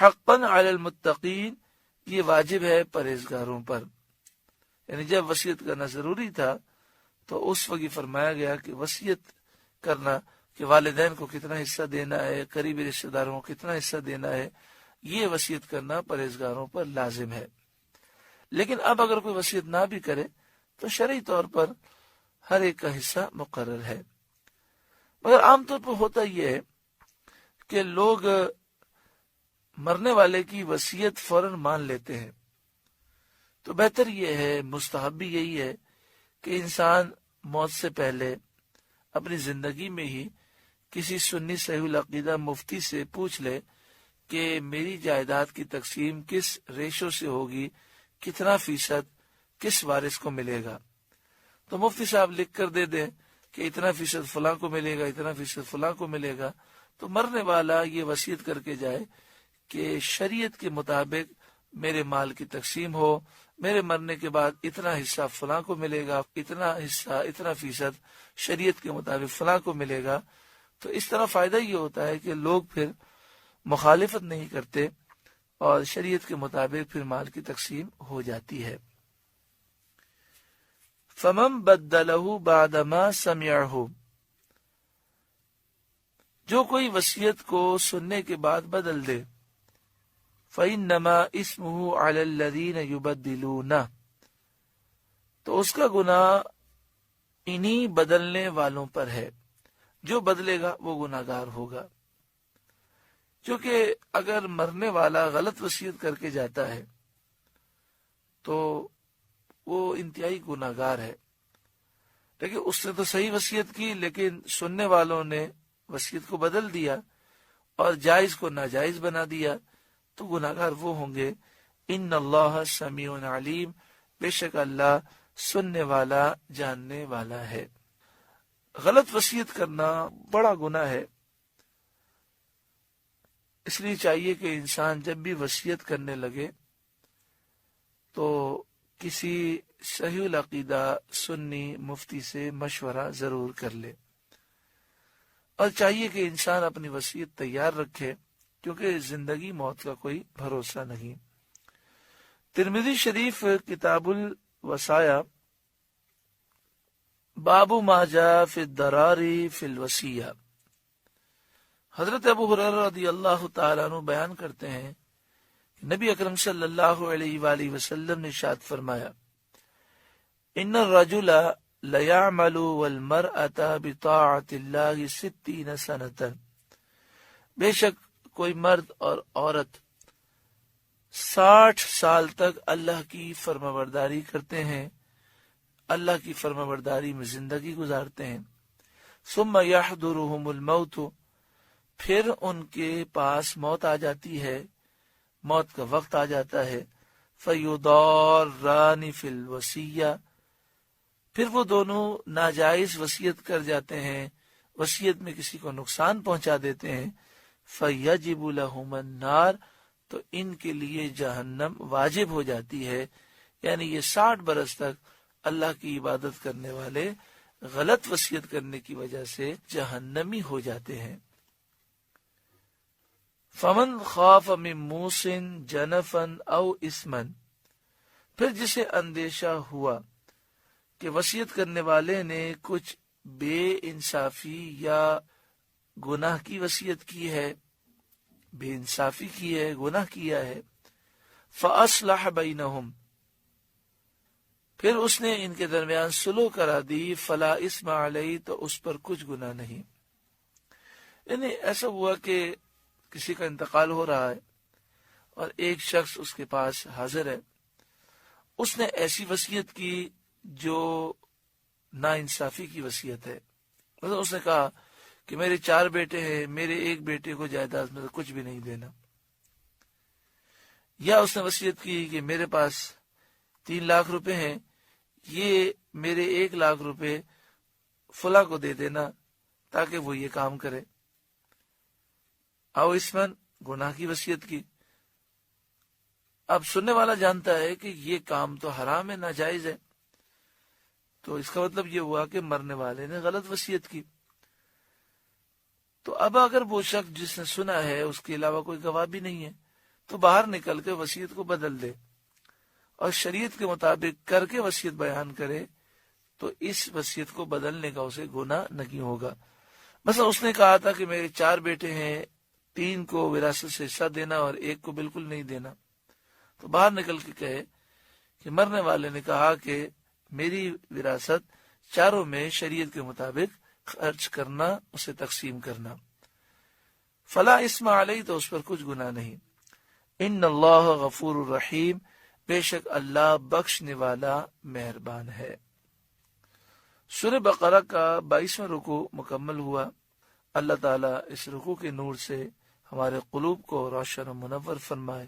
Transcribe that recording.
حقا علی المتقین، یہ واجب ہے پرہیزگاروں پر. یعنی جب وصیت کرنا ضروری تھا تو اس وقت فرمایا گیا کہ وصیت کرنا کہ والدین کو کتنا حصہ دینا ہے، قریبی رشتہ داروں کو کتنا حصہ دینا ہے، یہ وصیت کرنا پرہیزگاروں پر لازم ہے. لیکن اب اگر کوئی وصیت نہ بھی کرے تو شرعی طور پر ہر ایک کا حصہ مقرر ہے. مگر عام طور پر ہوتا یہ ہے کہ لوگ مرنے والے کی وصیت فوراً مان لیتے ہیں. تو بہتر یہ ہے، مستحب بھی یہی ہے کہ انسان موت سے پہلے اپنی زندگی میں ہی کسی سنی صحیح العقیدہ مفتی سے پوچھ لے کہ میری جائیداد کی تقسیم کس ریشو سے ہوگی، کتنا فیصد کس وارث کو ملے گا. تو مفتی صاحب لکھ کر دے دیں کہ اتنا فیصد فلاں کو ملے گا، اتنا فیصد فلاں کو ملے گا. تو مرنے والا یہ وصیت کر کے جائے کہ شریعت کے مطابق میرے مال کی تقسیم ہو، میرے مرنے کے بعد اتنا حصہ فلاں کو ملے گا، اتنا حصہ اتنا فیصد شریعت کے مطابق فلاں کو ملے گا. تو اس طرح فائدہ یہ ہوتا ہے کہ لوگ پھر مخالفت نہیں کرتے اور شریعت کے مطابق پھر مال کی تقسیم ہو جاتی ہے. فَمَن بَدَّلَهُ بَعْدَ مَا سَمِعَهُ، جو کوئی وصیت کو سننے کے بعد بدل دے، فَإِنَّمَا إِثْمُهُ عَلَى الَّذِينَ يُبَدِّلُونَ، تو اس کا گناہ انہی بدلنے والوں پر ہے. جو بدلے گا وہ گناہگار ہوگا. کیونکہ اگر مرنے والا غلط وصیت کر کے جاتا ہے تو وہ انتہائی گناہگار ہے. لیکن اس نے تو صحیح وصیت کی، لیکن سننے والوں نے وصیت کو بدل دیا اور جائز کو ناجائز بنا دیا، تو گناہگار وہ ہوں گے. ان اللہ سمیع علیم، بے شک اللہ سننے والا جاننے والا ہے. غلط وصیت کرنا بڑا گناہ ہے. اس لیے چاہیے کہ انسان جب بھی وصیت کرنے لگے تو کسی صحیح العقیدہ سنی مفتی سے مشورہ ضرور کر لے، اور چاہیے کہ انسان اپنی وصیت تیار رکھے، کیونکہ زندگی موت کا کوئی بھروسہ نہیں. ترمذی شریف کتاب الوصایا، باب ما جاء فی الدرار فی الوصیہ، حضرت ابو ہریرہ رضی اللہ تعالیٰ عنہ بیان کرتے ہیں کہ نبی اکرم صلی اللہ علیہ وآلہ وسلم نے ارشاد فرمایا، ان الرجل لیعمل والمرأة بطاعت اللہ 60 سنة، بے شک کوئی مرد اور عورت 60 سال تک اللہ کی فرمانبرداری کرتے ہیں، اللہ کی فرمانبرداری میں زندگی گزارتے ہیں. ثم یحضرهم الموت، پھر ان کے پاس موت آ جاتی ہے، موت کا وقت آ جاتا ہے. فیضاران فی الوصیہ، پھر وہ دونوں ناجائز وصیت کر جاتے ہیں، وصیت میں کسی کو نقصان پہنچا دیتے ہیں. فیجب لہم النار، تو ان کے لیے جہنم واجب ہو جاتی ہے. یعنی یہ 60 برس تک اللہ کی عبادت کرنے والے غلط وصیت کرنے کی وجہ سے جہنمی ہو جاتے ہیں. فمن خاف من موص جنفا او اثما، پھر جسے اندیشہ ہوا کہ وصیت کرنے والے نے کچھ بے انصافی یا گناہ کی وصیت کی ہے، بے انصافی کی ہے، گناہ کیا ہے. فاصلح بینہم، پھر اس نے ان کے درمیان صلح کرا دی. فلا اثم علیہ، تو اس پر کچھ گناہ نہیں. یعنی ایسا ہوا کہ کسی کا انتقال ہو رہا ہے اور ایک شخص اس کے پاس حاضر ہے، اس نے ایسی وصیت کی جو نا انصافی کی وصیت ہے. مطلب اس نے کہا کہ میرے 4 بیٹے ہیں، میرے ایک بیٹے کو جائیداد میں کچھ بھی نہیں دینا. یا اس نے وصیت کی کہ میرے پاس 3 لاکھ روپے ہیں، یہ میرے 1 لاکھ روپے فلاں کو دے دینا تاکہ وہ یہ کام کرے. او اسمن، گناہ کی وصیت کی. اب سننے والا جانتا ہے کہ یہ کام تو حرام ہے، ناجائز ہے، تو اس کا مطلب یہ ہوا کہ مرنے والے نے غلط وصیت کی. تو اب اگر وہ شخص جس نے سنا ہے اس کے علاوہ کوئی گواہ بھی نہیں ہے، تو باہر نکل کے وصیت کو بدل دے اور شریعت کے مطابق کر کے وصیت بیان کرے تو اس وصیت کو بدلنے کا اسے گناہ نہیں ہوگا۔ مثلا اس نے کہا تھا کہ میرے 4 بیٹے ہیں، 3 کو وراثت سے حصہ دینا اور 1 کو بالکل نہیں دینا، تو باہر نکل کے کہے کہ مرنے والے نے کہا کہ میری وراثت 4 میں شریعت کے مطابق خرچ کرنا، اسے تقسیم کرنا، فلا اسم علیہ، تو اس پر کچھ گناہ نہیں۔ ان اللہ غفور الرحیم، بے شک اللہ بخشنے والا مہربان ہے۔ سورہ بقرہ کا 22واں رکوع مکمل ہوا۔ اللہ تعالیٰ اس رکوع کے نور سے ہمارے قلوب کو روشن و منور فرمائے۔